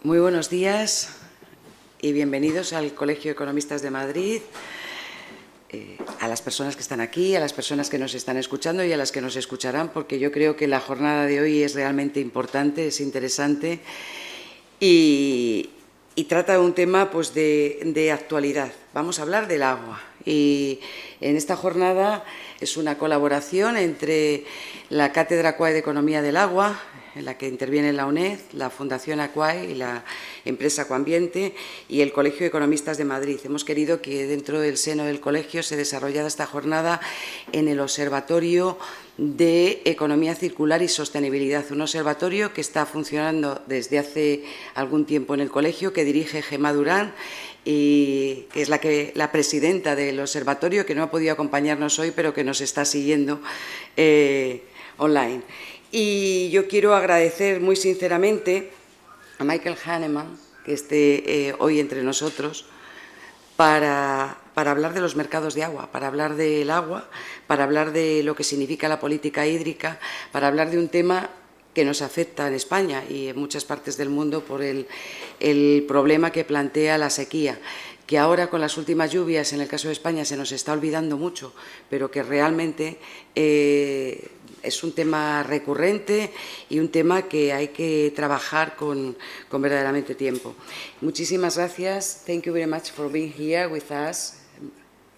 Muy buenos días y bienvenidos al Colegio Economistas de Madrid, a las personas que están aquí, a las personas que nos están escuchando y a las que nos escucharán, porque yo creo que la jornada de hoy es realmente importante, es interesante y trata de un tema pues, de actualidad. Vamos a hablar del agua y en esta jornada es una colaboración entre la Cátedra Aquae de Economía del Agua, en la que interviene la UNED, la Fundación Aquae y la empresa Ambiente y el Colegio de Economistas de Madrid. Hemos querido que dentro del seno del colegio se desarrollara esta jornada en el Observatorio de Economía Circular y Sostenibilidad, un observatorio que está funcionando desde hace algún tiempo en el colegio, que dirige Gemma Durán, y que es la presidenta del observatorio, que no ha podido acompañarnos hoy, pero que nos está siguiendo online. Y yo quiero agradecer muy sinceramente a Hanemann que esté hoy entre nosotros para hablar de los mercados de agua, para hablar del agua, para hablar de lo que significa la política hídrica, para hablar de un tema que nos afecta en España y en muchas partes del mundo por el problema que plantea la sequía, que ahora con las últimas lluvias, en el caso de España, se nos está olvidando mucho, pero que realmente es un tema recurrente y un tema que hay que trabajar con verdaderamente tiempo. Muchísimas gracias. Thank you very much for being here with us,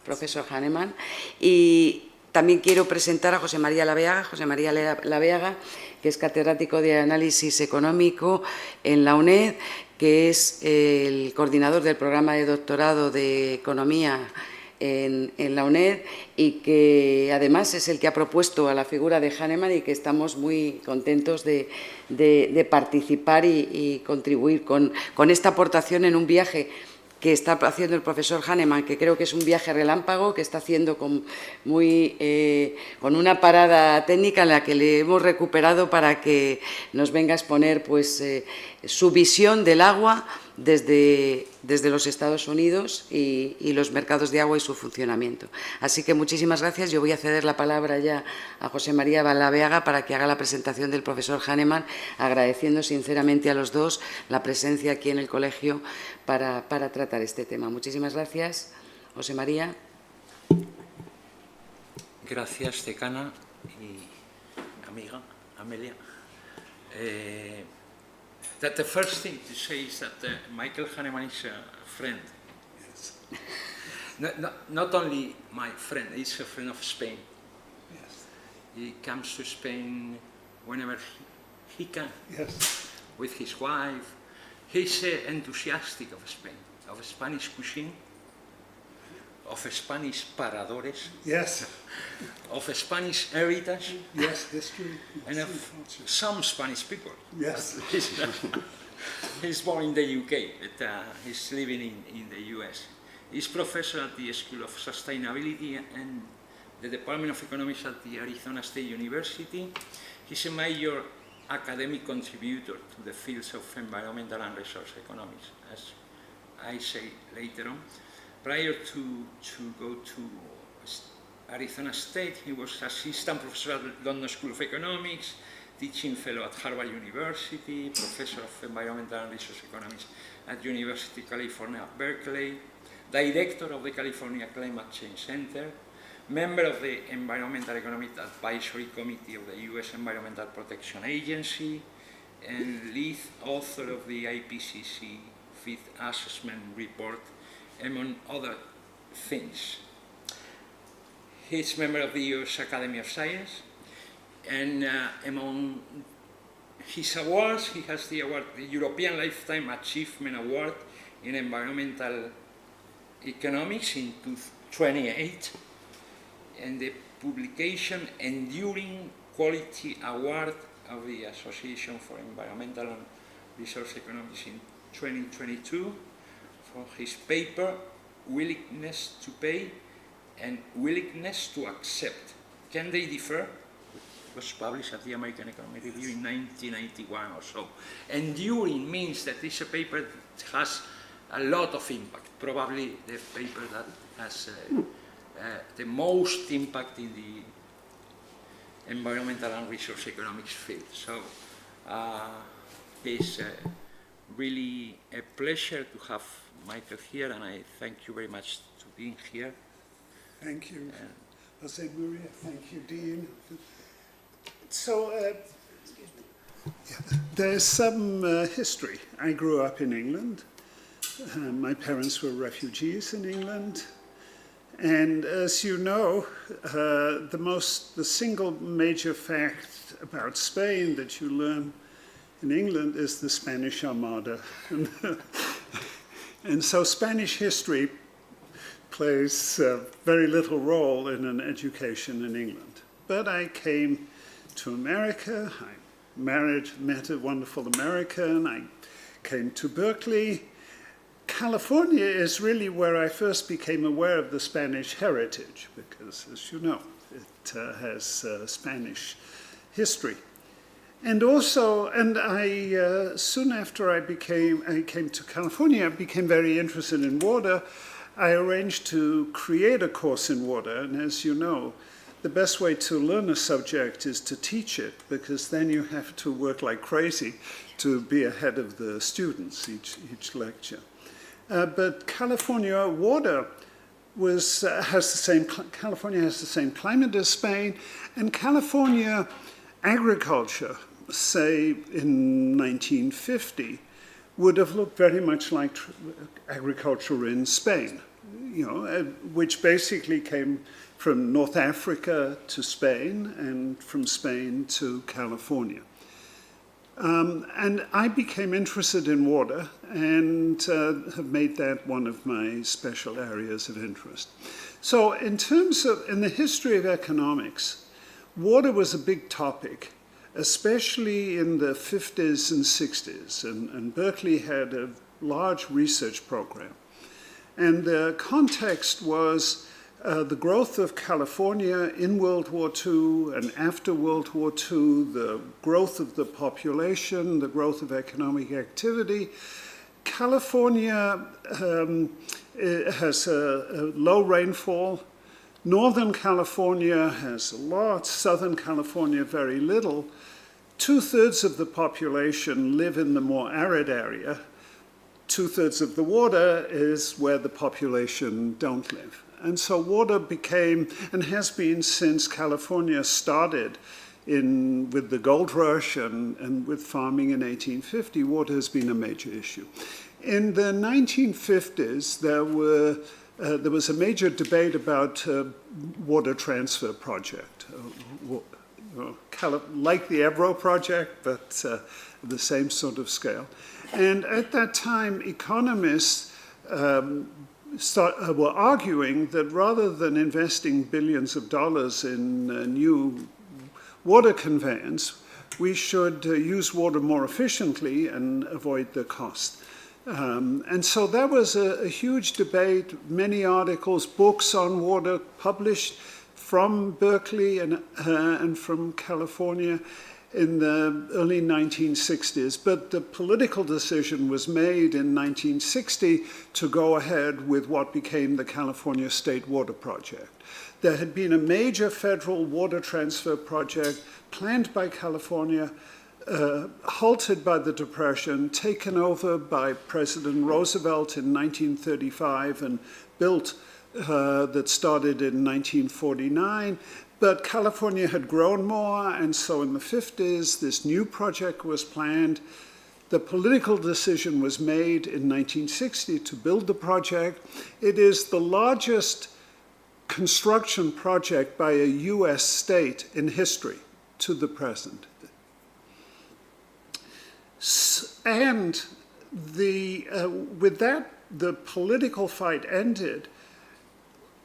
profesor Hanemann. Y también quiero presentar a José María Labeaga. José María Labeaga, que es catedrático de Análisis Económico en la UNED, que es el coordinador del programa de doctorado de Economía en la UNED y que además es el que ha propuesto a la figura de Hanemann y que estamos muy contentos de participar y contribuir con esta aportación en un viaje que está haciendo el profesor Hanemann, que creo que es un viaje relámpago, que está haciendo con una parada técnica en la que le hemos recuperado para que nos venga a exponer pues, su visión del agua desde los Estados Unidos y los mercados de agua y su funcionamiento. Así que muchísimas gracias. Yo voy a ceder la palabra ya a José María Labeaga para que haga la presentación del profesor Hanemann, agradeciendo sinceramente a los dos la presencia aquí en el colegio para tratar este tema. Muchísimas gracias. José María. Gracias, decana y amiga, Amelia. The first thing to say is that Michael Hanemann is a friend. Yes. Not only my friend, he's a friend of Spain. Yes. He comes to Spain whenever he can. Yes. With his wife. He's enthusiastic of Spain, of Spanish cuisine, of Spanish paradores, yes, of Spanish heritage, yes, history, and of some Spanish people. Yes. He's born in the UK, but he's living in the US. He's professor at the School of Sustainability and the Department of Economics at the Arizona State University. He's a major academic contributor to the fields of environmental and resource economics, as I say later on. Prior to go to Arizona State, he was assistant professor at London School of Economics, teaching fellow at Harvard University, professor of environmental and resource economics at University of California, Berkeley, director of the California Climate Change Center, member of the Environmental Economic Advisory Committee of the U.S. Environmental Protection Agency, and lead author of the IPCC Fifth Assessment Report, among other things. He's a member of the U.S. Academy of Science, and among his awards, he has the award, the European Lifetime Achievement Award in Environmental Economics in 2008, and the publication Enduring Quality Award of the Association for Environmental and Resource Economics in 2022 for his paper Willingness to Pay and Willingness to Accept. Can they differ? It was published at the American Economic Review in 1991 or so. Enduring means that it's a paper that has a lot of impact, probably the paper that has the most impact in the environmental and resource economics field. So he's really a pleasure to have Michael here, and I thank you very much for being here. Thank you, Jose Maria. Thank you, Dean. So, there's some history. I grew up in England. My parents were refugees in England. And as you know, the single major fact about Spain that you learn in England is the Spanish Armada. And so Spanish history plays very little role in an education in England. But I came to America, I met a wonderful American, I came to Berkeley. California is really where I first became aware of the Spanish heritage, because, as you know, it has Spanish history. And also, soon after I came to California, I became very interested in water. I arranged to create a course in water, and as you know, the best way to learn a subject is to teach it, because then you have to work like crazy to be ahead of the students each lecture. But California water California has the same climate as Spain, and California agriculture, say in 1950, would have looked very much like agriculture in Spain, which basically came from North Africa to Spain and from Spain to California. And I became interested in water and have made that one of my special areas of interest. So in the history of economics, water was a big topic, especially in the 50s and 60s, and Berkeley had a large research program. And the context was the growth of California in World War II and after World War II, the growth of the population, the growth of economic activity. California has a low rainfall. Northern California has a lot, Southern California very little. 2/3 of the population live in the more arid area. 2/3 of the water is where the population don't live. And so water became, and has been since California started with the gold rush and with farming in 1850, water has been a major issue. In the 1950s, there was a major debate about water transfer project, like the Ebro project, but the same sort of scale. And at that time, economists were arguing that rather than investing billions of dollars in new water conveyance, we should use water more efficiently and avoid the cost. And so that was a huge debate, many articles, books on water published from Berkeley and from California in the early 1960s, but the political decision was made in 1960 to go ahead with what became the California State Water Project. There had been a major federal water transfer project planned by California, halted by the Depression, taken over by President Roosevelt in 1935 and built that started in 1949. But California had grown more, and so in the 50s, this new project was planned. The political decision was made in 1960 to build the project. It is the largest construction project by a US state in history to the present. And with that, the political fight ended.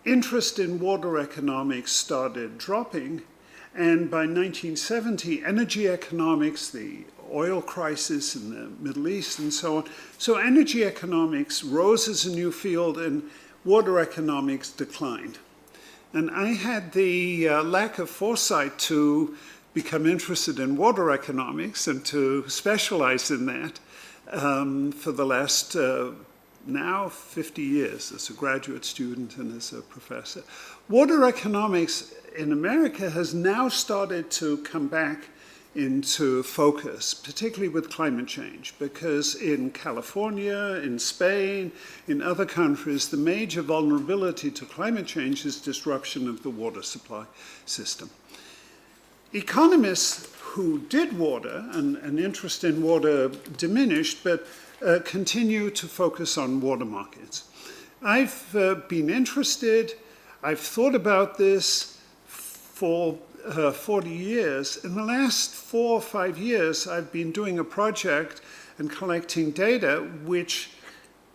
Interest in water economics started dropping, and by 1970, energy economics, the oil crisis in the Middle East and so on, so energy economics rose as a new field and water economics declined. And I had the lack of foresight to become interested in water economics and to specialize in that for the last now 50 years as a graduate student and as a professor. Water economics in America has now started to come back into focus, particularly with climate change, because in California, in Spain, in other countries, the major vulnerability to climate change is disruption of the water supply system. Economists who did water, and an interest in water diminished, but continue to focus on water markets. I've been interested, I've thought about this for 40 years. In the last 4 or 5 years, I've been doing a project and collecting data which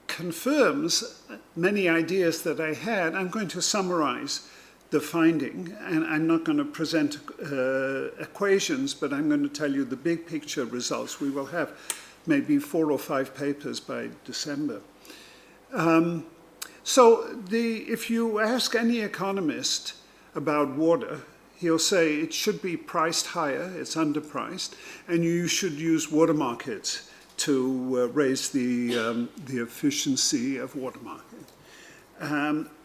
confirms many ideas that I had. I'm going to summarize the finding, and I'm not going to present equations, but I'm going to tell you the big picture results. We will have maybe 4 or 5 papers by December. If you ask any economist about water, he'll say it should be priced higher, it's underpriced, and you should use water markets to raise the efficiency of water markets.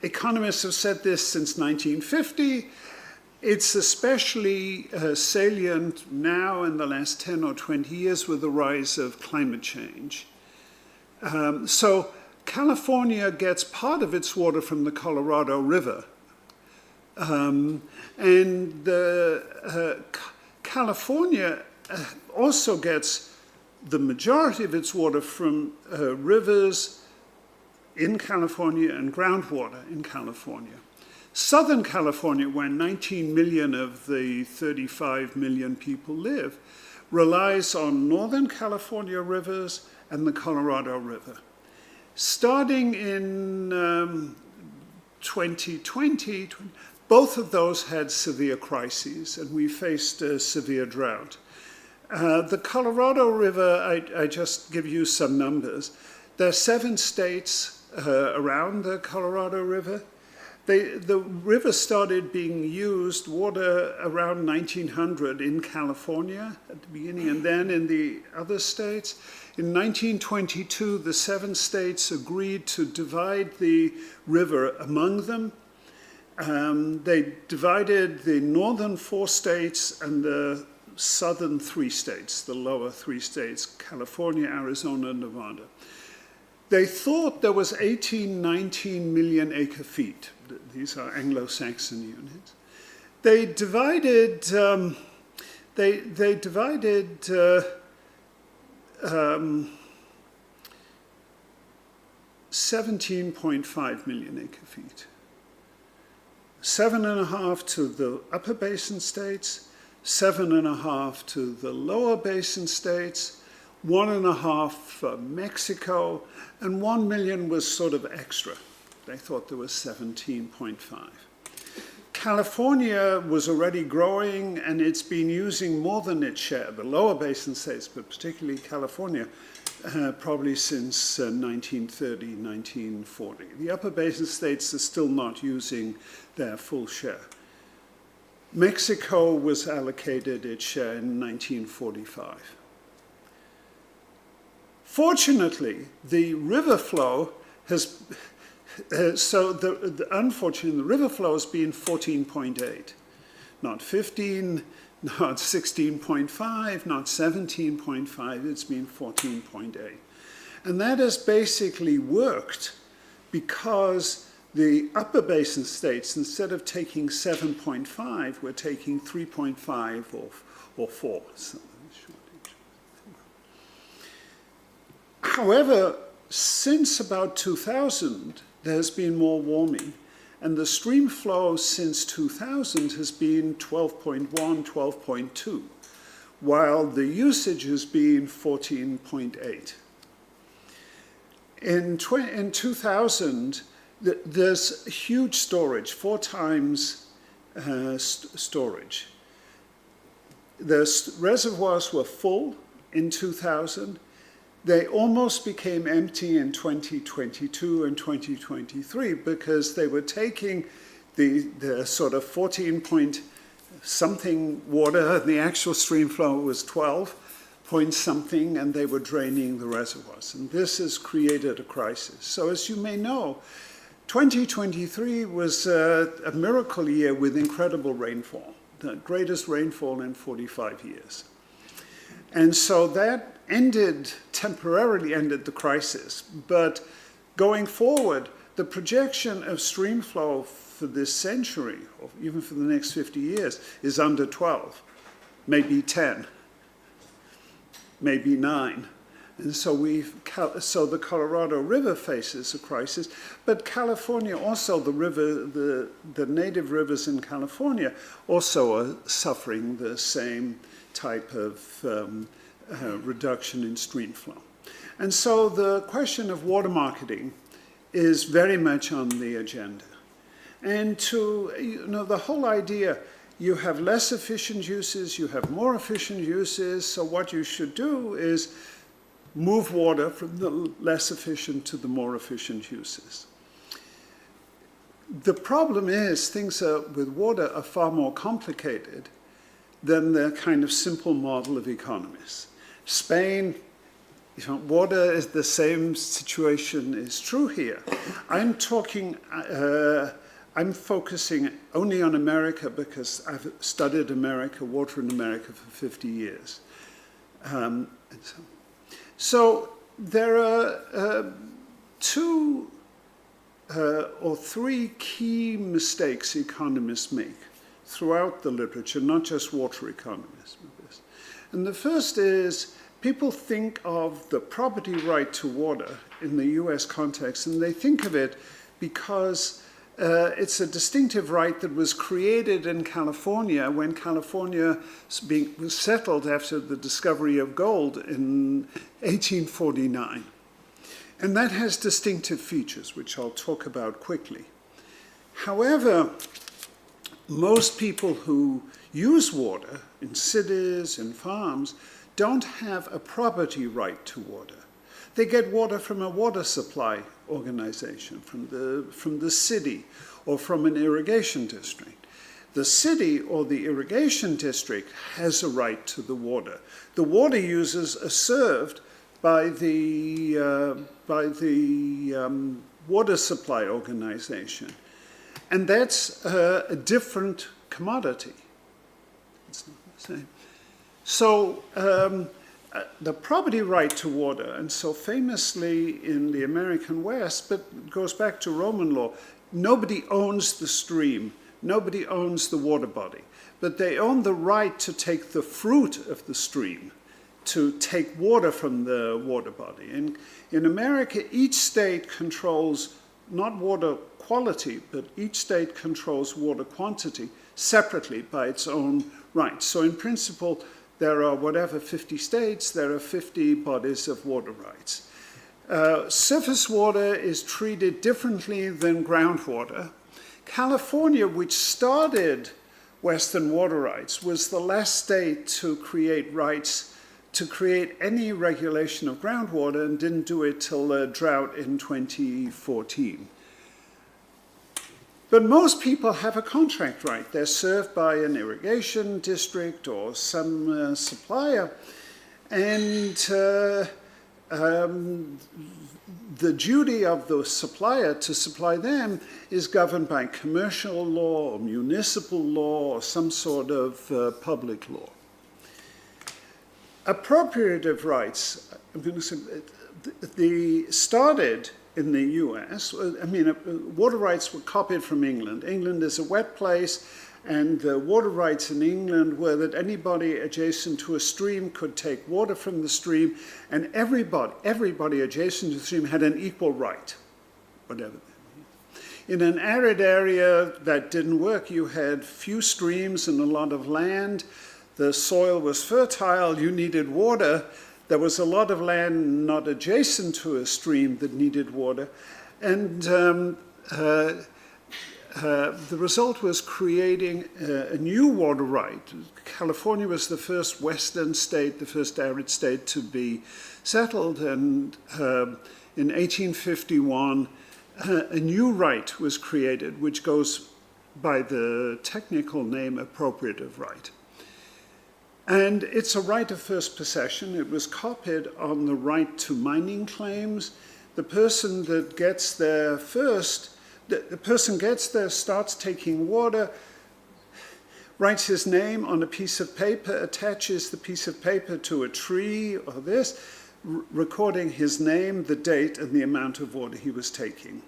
Economists have said this since 1950. It's especially salient now in the last 10 or 20 years with the rise of climate change. So California gets part of its water from the Colorado River. California also gets the majority of its water from rivers in California and groundwater in California. Southern California, where 19 million of the 35 million people live, relies on Northern California rivers and the Colorado River. Starting in 2020, both of those had severe crises, and we faced a severe drought. The Colorado River, I just give you some numbers. There are 7 states around the Colorado River. The river started being used, water, around 1900 in California at the beginning, and then in the other states. In 1922, the 7 states agreed to divide the river among them. They divided the northern 4 states and the southern 3 states, the lower 3 states, California, Arizona, and Nevada. They thought there was 19 million acre feet. These are Anglo-Saxon units. They divided 17.5 million acre feet. 7.5 to the upper basin states, 7.5 to the lower basin states, 1.5 for Mexico, and 1 million was sort of extra. They thought there was 17.5. California was already growing, and it's been using more than its share, the lower basin states, but particularly California, probably since 1930, 1940. The upper basin states are still not using their full share. Mexico was allocated its share in 1945. Fortunately, the river flow has, unfortunately, the river flow has been 14.8, not 15, not 16.5, not 17.5, it's been 14.8. And that has basically worked because the upper basin states, instead of taking 7.5, we're taking 3.5 or 4. So, however, since about 2000, there's been more warming, and the stream flow since 2000 has been 12.1, 12.2, while the usage has been 14.8. In 2000, there's huge storage, 4 times storage. The reservoirs were full in 2000. They almost became empty in 2022 and 2023 because they were taking the sort of 14 point something water, the actual stream flow was 12 point something, and they were draining the reservoirs. And this has created a crisis. So as you may know, 2023 was a miracle year with incredible rainfall, the greatest rainfall in 45 years. And so that temporarily ended the crisis. But going forward, the projection of stream flow for this century, or even for the next 50 years, is under 12, maybe 10, maybe 9. And so the Colorado River faces a crisis, but California also, the native rivers in California also are suffering the same type of reduction in stream flow. And so the question of water marketing is very much on the agenda. And the whole idea, you have less efficient uses, you have more efficient uses, so what you should do is move water from the less efficient to the more efficient uses. The problem is things with water are far more complicated than the kind of simple model of economists. Spain, water is the same situation is true here. I'm focusing only on America because I've studied water in America for 50 years. So there are two or three key mistakes economists make throughout the literature, not just water economists. And the first is people think of the property right to water in the US context, and they think of it because it's a distinctive right that was created in California when California was settled after the discovery of gold in 1849. And that has distinctive features, which I'll talk about quickly. However, most people who use water in cities and farms don't have a property right to water. They get water from a water supply organization, from the city, or from an irrigation district. The city or the irrigation district has a right to the water. The water users are served by the water supply organization. And that's a different commodity. It's not the same. So the property right to water, and so famously in the American West, but it goes back to Roman law, nobody owns the stream, nobody owns the water body, but they own the right to take the fruit of the stream, to take water from the water body. And in America, each state controls not water quality, but each state controls water quantity separately by its own rights. So in principle, there are 50 states, there are 50 bodies of water rights. Surface water is treated differently than groundwater. California, which started Western water rights, was the last state to create rights to create any regulation of groundwater, and didn't do it till the drought in 2014. But most people have a contract right. They're served by an irrigation district or some supplier, and the duty of the supplier to supply them is governed by commercial law or municipal law or some sort of public law. Appropriative rights, I'm going to say, started in the US. Water rights were copied from England. England is a wet place, and the water rights in England were that anybody adjacent to a stream could take water from the stream, and everybody adjacent to the stream had an equal right, whatever. In an arid area, that didn't work. You had few streams and a lot of land. The soil was fertile, you needed water. There was a lot of land not adjacent to a stream that needed water. And the result was creating a new water right. California was the first Western state, the first arid state to be settled. And in 1851, a new right was created, which goes by the technical name appropriative right. And it's a right of first possession. It was copied on the right to mining claims. The person that gets there first, the person gets there, starts taking water. writes his name on a piece of paper, attaches the piece of paper to a tree or this, recording his name, the date, and the amount of water he was taking.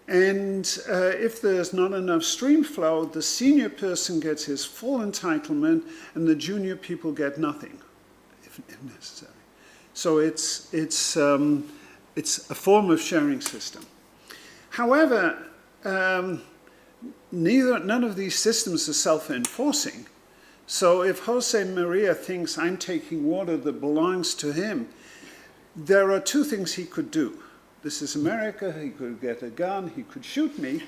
And if there's not enough stream flow, the senior person gets his full entitlement, and the junior people get nothing, if necessary. So it's a form of sharing system. However, none of these systems are self-enforcing. So if Jose Maria thinks I'm taking water that belongs to him, there are two things he could do. This is America, he could get a gun, he could shoot me,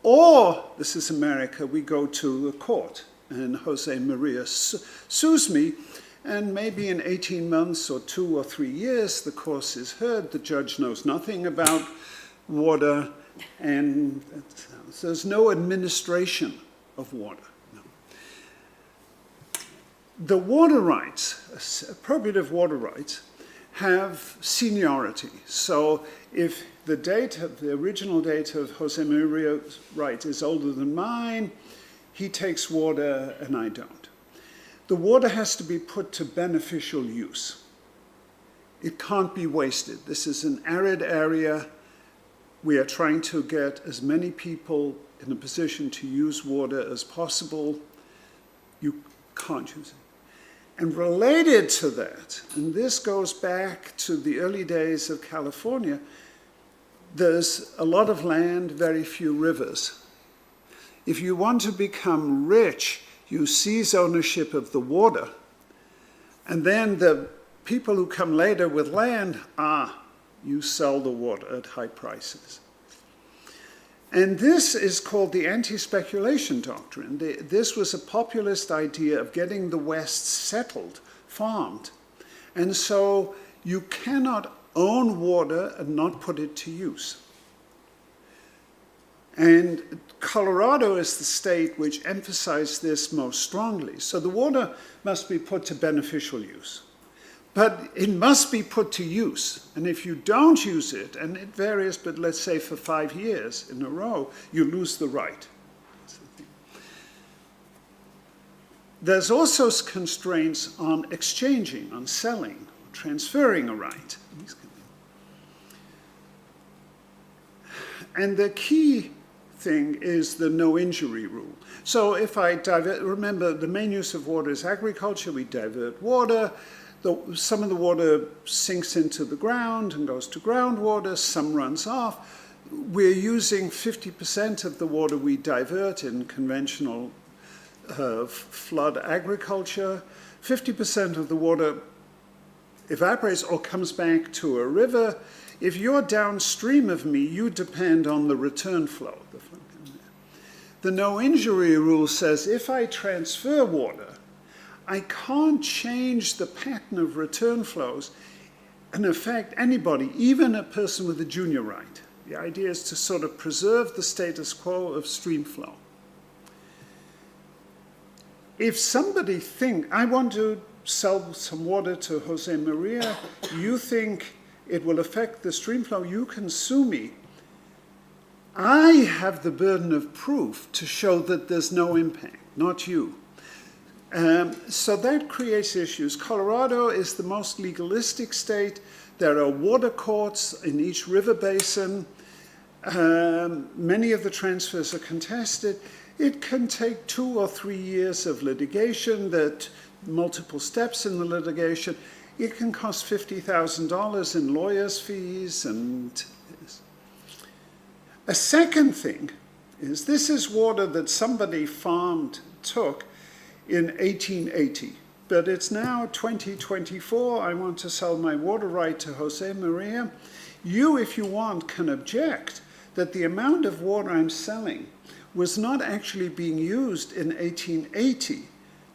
or this is America, we go to the court and Jose Maria sues me, and maybe in 18 months or 2 or 3 years the cause is heard, the judge knows nothing about water, and there's no administration of water. No. The water rights, appropriative water rights, have seniority. So if the original date of Jose Maria's right is older than mine, he takes water and I don't. The water has to be put to beneficial use. It can't be wasted. This is an arid area. We are trying to get as many people in a position to use water as possible. You can't use it. And related to that, and this goes back to the early days of California, there's a lot of land, very few rivers. If you want to become rich, you seize ownership of the water, and then the people who come later with land, you sell the water at high prices. And this is called the anti-speculation doctrine. This was a populist idea of getting the West settled, farmed. And so you cannot own water and not put it to use. And Colorado is the state which emphasized this most strongly. So the water must be put to beneficial use. But it must be put to use. And if you don't use it, and it varies, but let's say for 5 years in a row, you lose the right. There's also constraints on exchanging, on selling, transferring a right. And the key thing is the no injury rule. So if I divert, remember the main use of water is agriculture, we divert water. Some of the water sinks into the ground and goes to groundwater, some runs off. We're using 50% of the water we divert in conventional flood agriculture. 50% of the water evaporates or comes back to a river. If you're downstream of me, you depend on the return flow. The no injury rule says if I transfer water, I can't change the pattern of return flows and affect anybody, even a person with a junior right. The idea is to sort of preserve the status quo of stream flow. If somebody thinks, I want to sell some water to Jose Maria, you think it will affect the stream flow, you can sue me. I have the burden of proof to show that there's no impact, not you. So that creates issues. Colorado is the most legalistic state. There are water courts in each river basin. Many of the transfers are contested. It can take 2 or 3 years of litigation, that multiple steps in the litigation. It can cost $50,000 in lawyers' fees. And a second thing is this is water that somebody took in 1880, but it's now 2024. I want to sell my water right to Jose Maria. You, if you want, can object that the amount of water I'm selling was not actually being used in 1880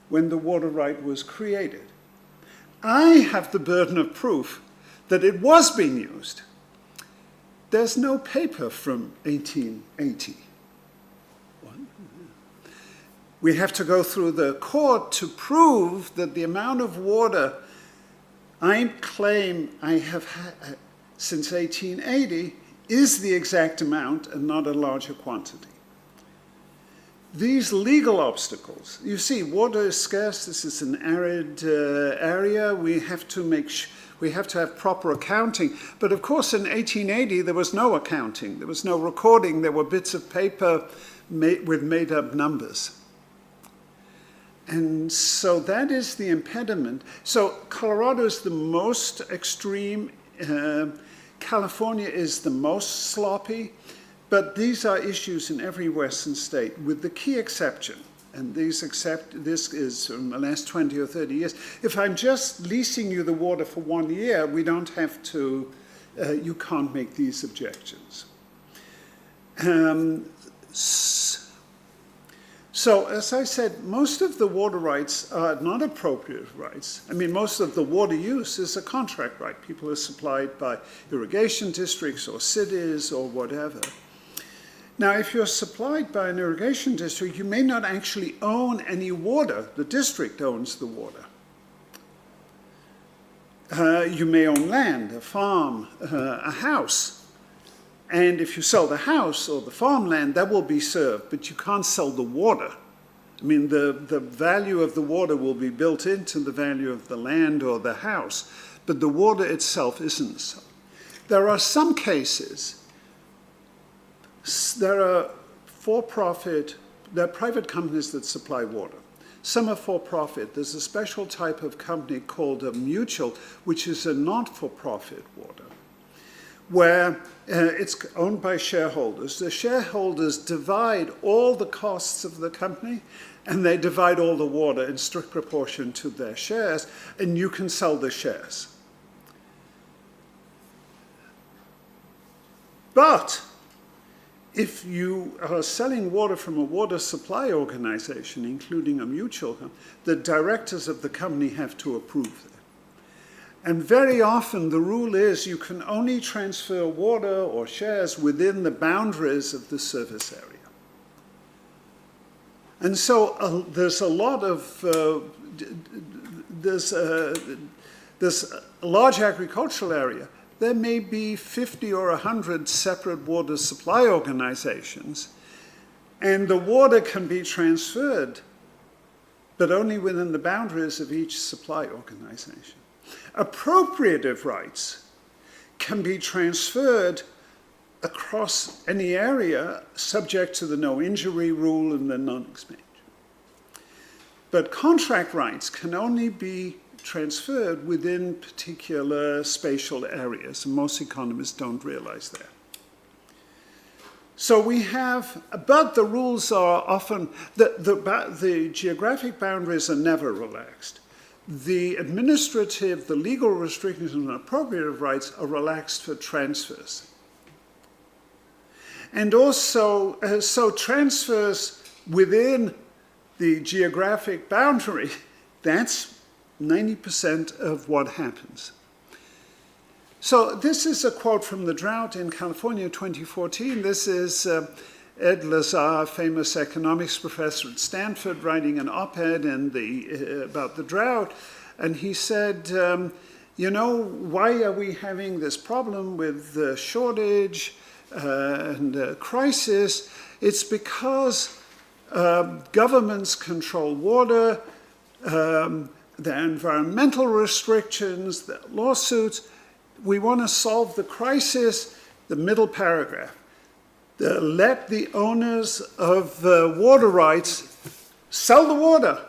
when the water right was created. I have the burden of proof that it was being used. There's no paper from 1880. We have to go through the court to prove that the amount of water I claim I have had since 1880 is the exact amount and not a larger quantity. these legal obstacles, you see, water is scarce. This is an arid area. We have to have proper accounting. But of course, in 1880, there was no accounting. There was no recording. There were bits of paper with made-up numbers. And so that is the impediment. So Colorado is the most extreme. California is the most sloppy. But these are issues in every Western state, with the key exception, and this is from the last 20 or 30 years. If I'm just leasing you the water for 1 year, we don't have to, you can't make these objections. So, as I said, most of the water rights are not appropriate rights. I mean, most of the water use is a contract right. People are supplied by irrigation districts or cities or whatever. Now, if you're supplied by an irrigation district, you may not actually own any water. The district owns the water. You may own land, a farm, a house. And if you sell the house or the farmland, that will be served, but you can't sell the water. I mean, the value of the water will be built into the value of the land or the house, but the water itself isn't so. There are some cases. There are private companies that supply water. Some are for-profit. There's a special type of company called a mutual, which is a not-for-profit water, where it's owned by shareholders. The shareholders divide all the costs of the company, and they divide all the water in strict proportion to their shares, and you can sell the shares. But if you are selling water from a water supply organization, including a mutual company, the directors of the company have to approve that. And very often the rule is you can only transfer water or shares within the boundaries of the service area. And so there's a lot of, there's a large agricultural area. There may be 50 or 100 separate water supply organizations, and the water can be transferred, but only within the boundaries of each supply organization. Appropriative rights can be transferred across any area subject to the no injury rule and the non-exchange. But contract rights can only be transferred within particular spatial areas, and most economists don't realize that. So we have, but the rules are often, the geographic boundaries are never relaxed. The administrative, the legal restrictions on appropriative rights are relaxed for transfers. And also, so transfers within the geographic boundary, that's 90% of what happens. So this is a quote from the drought in California 2014. This is Ed Lazar, famous economics professor at Stanford, writing an op-ed about the drought. And he said, you know, why are we having this problem with the shortage and crisis? It's because governments control water, the environmental restrictions, the lawsuits. We want to solve the crisis, the middle paragraph. Let the owners of water rights sell the water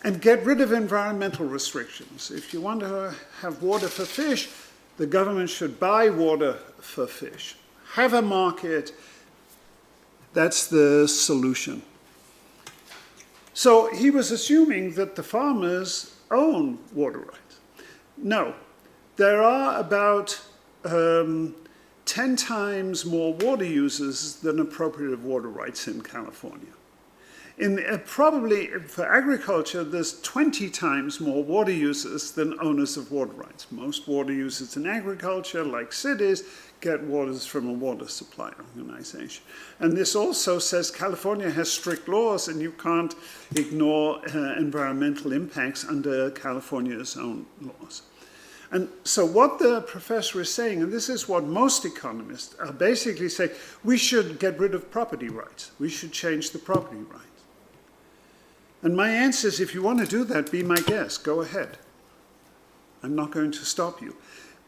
and get rid of environmental restrictions. If you want to have water for fish, the government should buy water for fish. Have a market. That's the solution. So he was assuming that the farmers own water rights. No, there are about 10 times more water users than appropriative water rights in California. Probably for agriculture, there's 20 times more water users than owners of water rights. Most water users in agriculture, like cities, get waters from a water supply organization. And this also says California has strict laws and you can't ignore environmental impacts under California's own laws. And so what the professor is saying, and this is what most economists are basically saying, we should get rid of property rights. We should change the property rights. And my answer is, if you want to do that, be my guest, go ahead. I'm not going to stop you.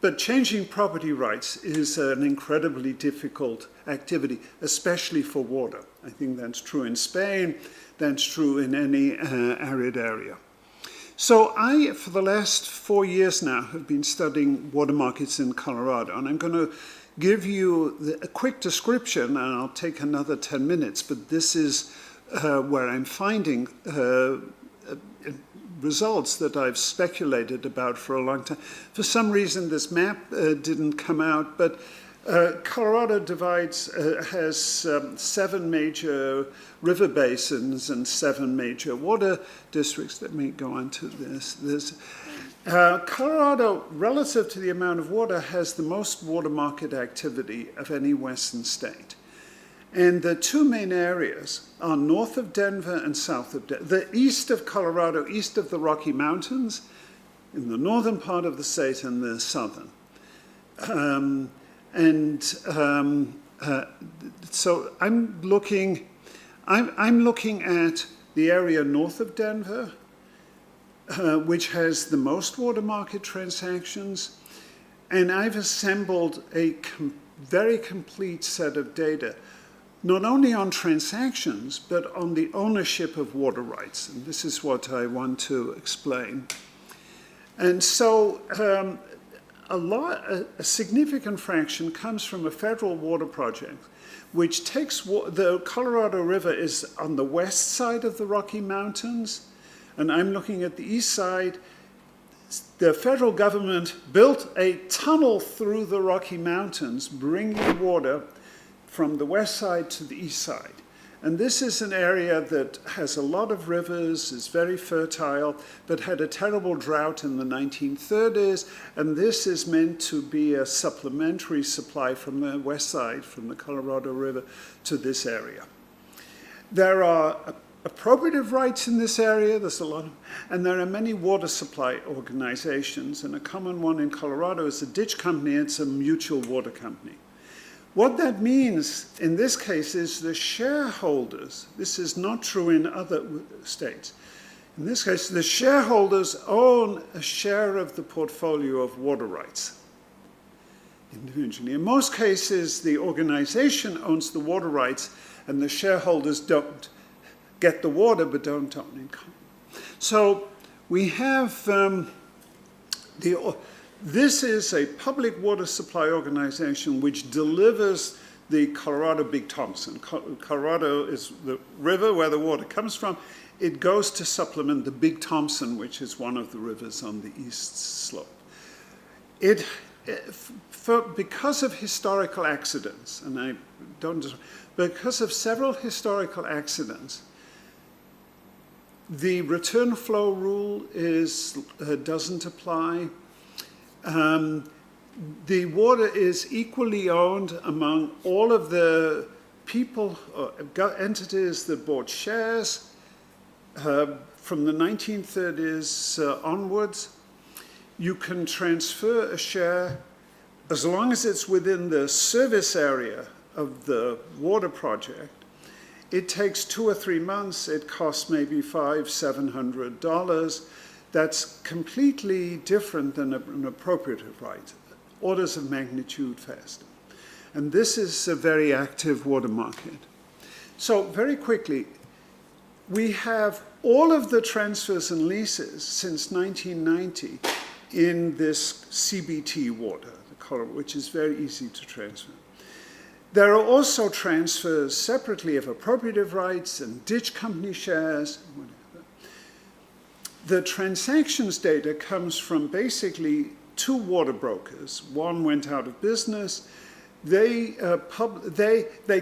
But changing property rights is an incredibly difficult activity, especially for water. I think that's true in Spain, that's true in any arid area. So I, for the last 4 years now, have been studying water markets in Colorado, and I'm going to give you a quick description, and I'll take another 10 minutes, but this is where I'm finding results that I've speculated about for a long time. For some reason, this map didn't come out, but Colorado has 7 major river basins and 7 major water districts. Let me go on to this. Colorado, relative to the amount of water, has the most water market activity of any Western state. And the 2 main areas are north of Denver and south of Denver. The east of Colorado, east of the Rocky Mountains, in the northern part of the state and the southern. So I'm looking at the area north of Denver, which has the most water market transactions, and I've assembled a very complete set of data, not only on transactions, but on the ownership of water rights. And this is what I want to explain. And so a significant fraction comes from a federal water project, which takes the Colorado River is on the west side of the Rocky Mountains, and I'm looking at the east side. The federal government built a tunnel through the Rocky Mountains, bringing water from the west side to the east side. And this is an area that has a lot of rivers, is very fertile, but had a terrible drought in the 1930s, and this is meant to be a supplementary supply from the west side, from the Colorado River, to this area. There are appropriative rights in this area, there's a lot, and there are many water supply organizations, and a common one in Colorado is a ditch company. It's a mutual water company. What that means in this case is the shareholders, this is not true in other states, in this case the shareholders own a share of the portfolio of water rights individually. In most cases, the organization owns the water rights and the shareholders don't get the water but don't own it. So we have this is a public water supply organization which delivers the Colorado Big Thompson. Colorado is the river where the water comes from. It goes to supplement the Big Thompson, which is one of the rivers on the east slope. Because of historical accidents, and because of several historical accidents, the return flow rule doesn't apply. The water is equally owned among all of the people, entities that bought shares from the 1930s onwards. You can transfer a share as long as it's within the service area of the water project. It takes 2 or 3 months. It costs maybe $500–700. That's completely different than an appropriative right, orders of magnitude faster. And this is a very active water market. So very quickly, we have all of the transfers and leases since 1990 in this CBT water, which is very easy to transfer. There are also transfers separately of appropriative rights and ditch company shares, whatever. The transactions data comes from basically 2 water brokers. One went out of business. They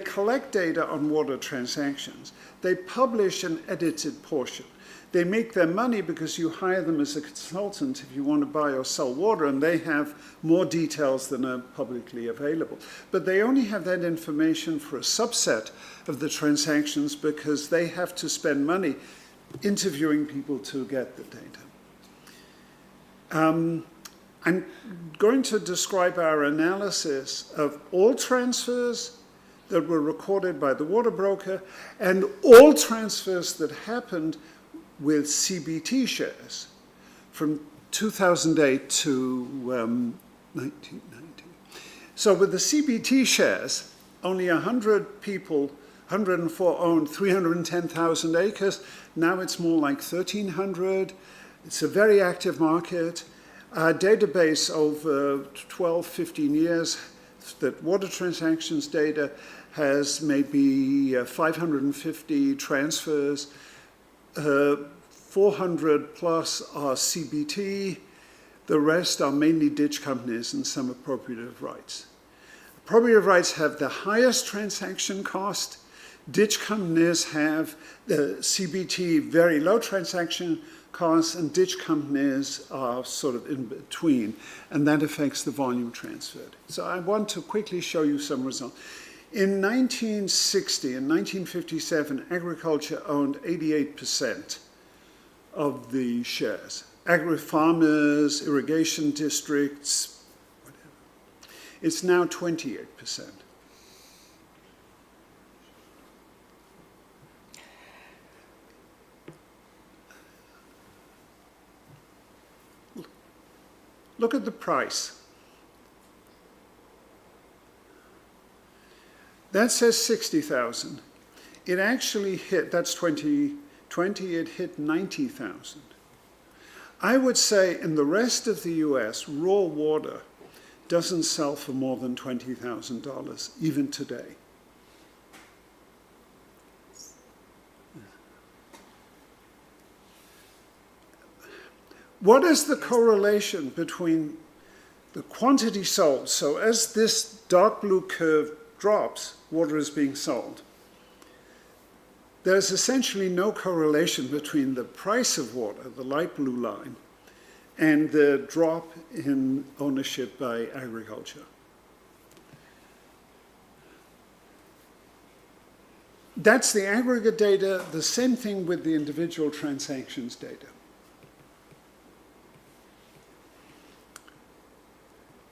collect data on water transactions. They publish an edited portion. They make their money because you hire them as a consultant if you want to buy or sell water, and they have more details than are publicly available. But they only have that information for a subset of the transactions because they have to spend money interviewing people to get the data. I'm going to describe our analysis of all transfers that were recorded by the water broker and all transfers that happened with CBT shares from 2008 to 1990. So with the CBT shares, only 100 people, 104 owned 310,000 acres. Now it's more like 1,300. It's a very active market. Our database over 12, 15 years, that water transactions data has maybe 550 transfers, 400 plus are CBT, the rest are mainly ditch companies and some appropriative rights. Appropriative rights have the highest transaction cost. Ditch companies have the CBT very low transaction costs, and ditch companies are sort of in between, and that affects the volume transferred. So I want to quickly show you some results. In 1960 and 1957, agriculture owned 88% of the shares. Agri-farmers, irrigation districts, whatever. It's now 28%. Look at the price. That says 60,000. It actually hit, that's 2020, it hit 90,000. I would say in the rest of the US, raw water doesn't sell for more than $20,000, even today. What is the correlation between the quantity sold? So as this dark blue curve drops, water is being sold. There's essentially no correlation between the price of water, the light blue line, and the drop in ownership by agriculture. That's the aggregate data, the same thing with the individual transactions data.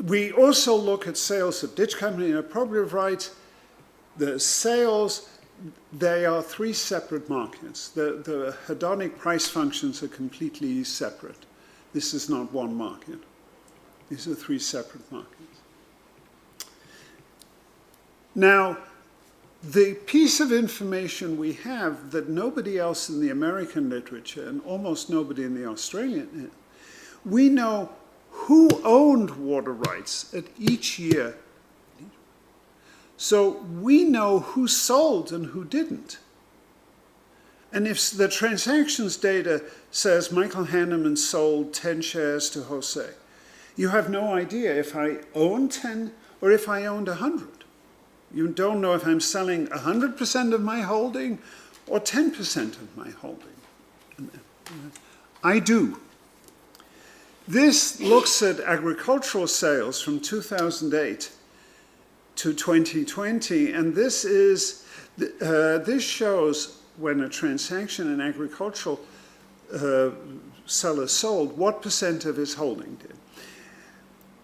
We also look at sales of ditch company and appropriative rights. The sales, they are three separate markets. The hedonic price functions are completely separate. This is not one market. These are three separate markets. Now, the piece of information we have that nobody else in the American literature and almost nobody in the Australian, we know who owned water rights at each year. So we know who sold and who didn't. And if the transactions data says Michael Hanemann sold 10 shares to Jose, you have no idea if I owned 10 or if I owned 100. You don't know if I'm selling 100% of my holding or 10% of my holding. I do. This looks at agricultural sales from 2008 to 2020, and this shows when a transaction in agricultural seller sold, what percent of his holding did.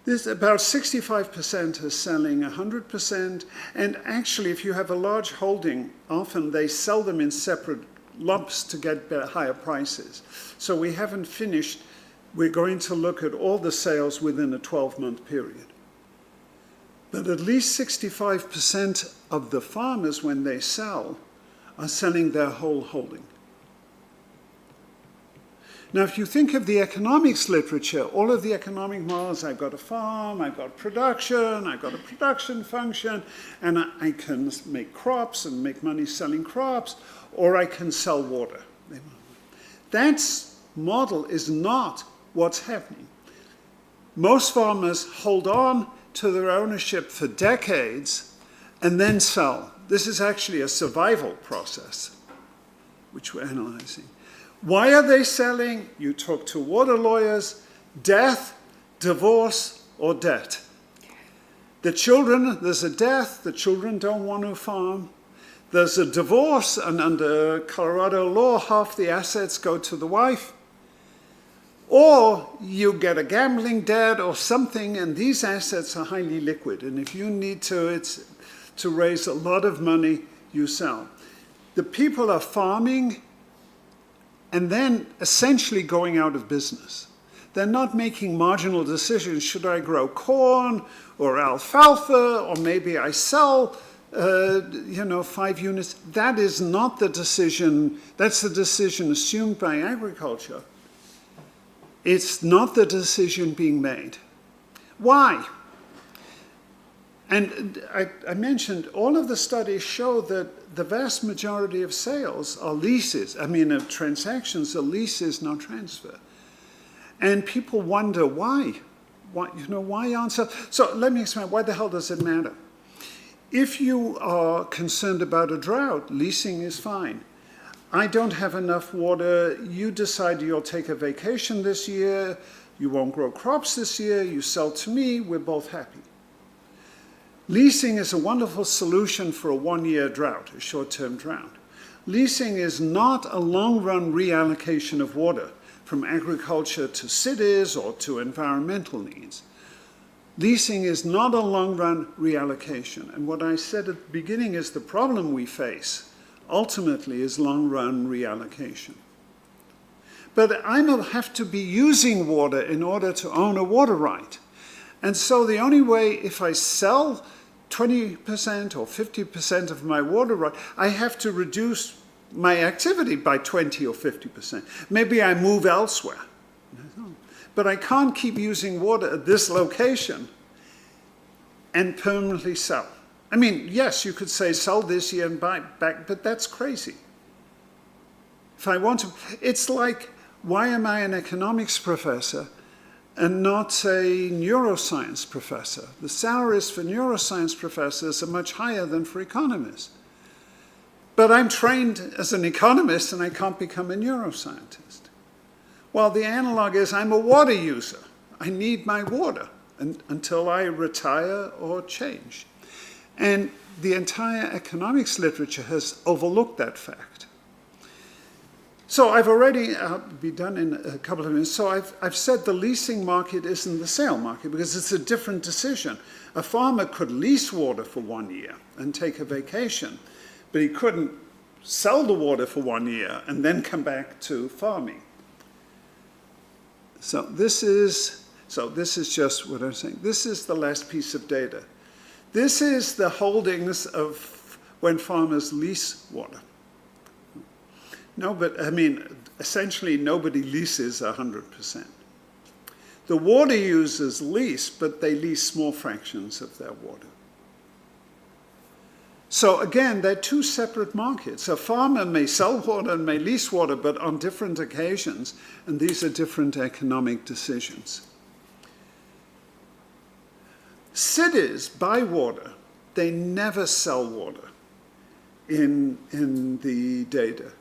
This, about 65% are selling 100%, and actually if you have a large holding, often they sell them in separate lumps to get higher prices. So we haven't finished. We're going to look at all the sales within a 12-month period. But at least 65% of the farmers, when they sell, are selling their whole holding. Now, if you think of the economics literature, all of the economic models, I've got a farm, I've got production, I've got a production function, and I can make crops and make money selling crops, or I can sell water. That model is not what's happening. Most farmers hold on to their ownership for decades and then sell. This is actually a survival process, which we're analyzing. Why are they selling? You talk to water lawyers, death, divorce, or debt. The children, there's a death, the children don't want to farm. There's a divorce, and under Colorado law, half the assets go to the wife. Or you get a gambling debt or something, and these assets are highly liquid. And if you need to raise a lot of money, you sell. The people are farming and then essentially going out of business. They're not making marginal decisions. Should I grow corn or alfalfa, or maybe I sell 5 units? That is not the decision. That's the decision assumed by agriculture. It's not the decision being made. Why? And I mentioned all of the studies show that the vast majority of sales are leases. Of transactions are leases, not transfer. And people wonder why. Why aren't sales? So let me explain, why the hell does it matter? If you are concerned about a drought, leasing is fine. I don't have enough water. You decide you'll take a vacation this year. You won't grow crops this year. You sell to me. We're both happy. Leasing is a wonderful solution for a one-year drought, a short-term drought. Leasing is not a long-run reallocation of water from agriculture to cities or to environmental needs. Leasing is not a long-run reallocation. And what I said at the beginning is the problem we face ultimately is long-run reallocation. But I have to be using water in order to own a water right. And so the only way, if I sell 20% or 50% of my water right, I have to reduce my activity by 20 or 50%. Maybe I move elsewhere. But I can't keep using water at this location and permanently sell. Yes, you could say sell this year and buy back, but that's crazy. If I want to, it's like, why am I an economics professor and not a neuroscience professor? The salaries for neuroscience professors are much higher than for economists. But I'm trained as an economist and I can't become a neuroscientist. Well, the analog is I'm a water user. I need my water until I retire or change. And the entire economics literature has overlooked that fact. So I've already, I'll be done in a couple of minutes, so I've said the leasing market isn't the sale market because it's a different decision. A farmer could lease water for 1 year and take a vacation, but he couldn't sell the water for 1 year and then come back to farming. So this is just what I'm saying. This is the last piece of data. This is the holdings of when farmers lease water. No, but essentially nobody leases 100%. The water users lease, but they lease small fractions of their water. So again, they're two separate markets. A farmer may sell water and may lease water, but on different occasions, and these are different economic decisions. Cities buy water. They never sell water in the data.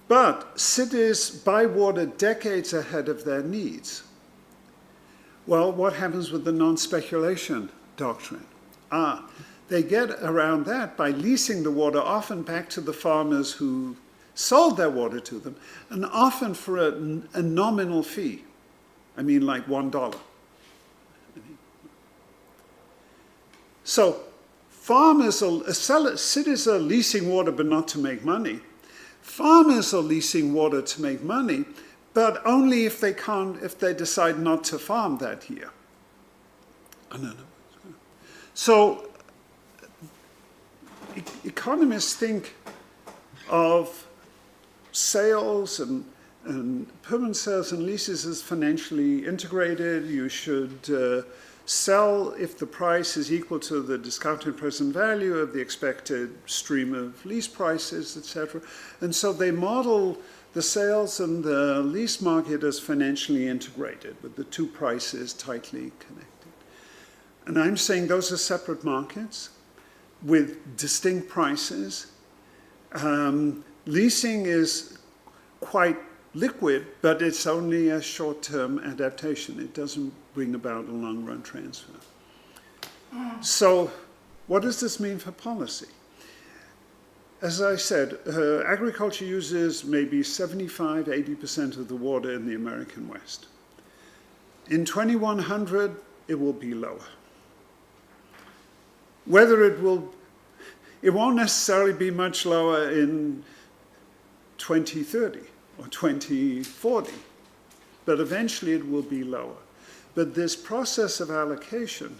But cities buy water decades ahead of their needs. Well, what happens with the non-speculation doctrine? They get around that by leasing the water often back to the farmers who sold their water to them, and often for a nominal fee. Like $1. So cities are leasing water but not to make money. Farmers are leasing water to make money, but only if they decide not to farm that year. So economists think of sales and permanent sales and leases as financially integrated. You should sell if the price is equal to the discounted present value of the expected stream of lease prices, etc. And so they model the sales and the lease market as financially integrated, with the two prices tightly connected. And I'm saying those are separate markets with distinct prices. Leasing is quite liquid, but it's only a short-term adaptation. It doesn't bring about a long-run transfer. So what does this mean for policy? as I said, agriculture uses maybe 75–80% of the water in the American West. In 2100, it will be lower. Whether it won't necessarily be much lower in 2030 or 2040, but eventually it will be lower. But this process of allocation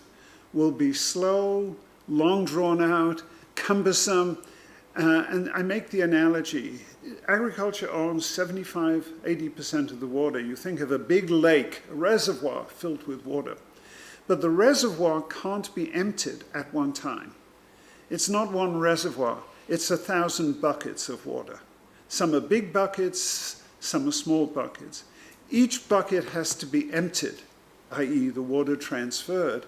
will be slow, long drawn out, cumbersome, and I make the analogy, agriculture owns 75–80% of the water. You think of a big lake, a reservoir filled with water, but the reservoir can't be emptied at one time. It's not one reservoir, it's 1,000 buckets of water. Some are big buckets, some are small buckets. Each bucket has to be emptied, i.e. the water transferred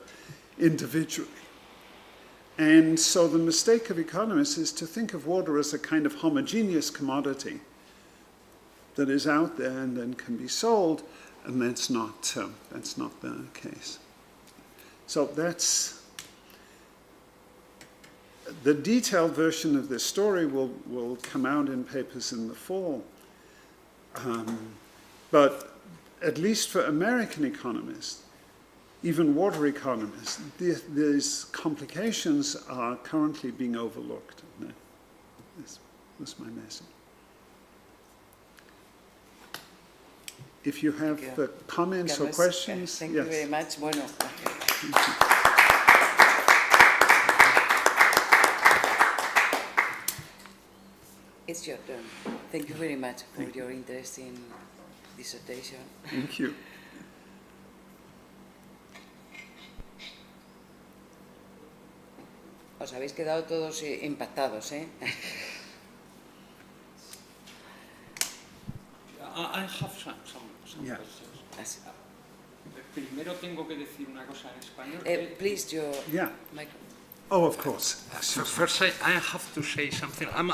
individually. And so the mistake of economists is to think of water as a kind of homogeneous commodity that is out there and then can be sold, and that's not the case. So that's the detailed version of this story will come out in papers in the fall. But at least for American economists, even water economists, these complications are currently being overlooked. That's my message. If you have comments or questions, thank you very much. Bueno. It's your turn. Thank you very much for your interest in dissertation. Thank you. Os habéis quedado todos impactados, ¿eh? I have some Yeah. questions. Primero tengo que decir una cosa en español. Please, your Yeah. microphone. Oh, of course. First, I have to say something. I'm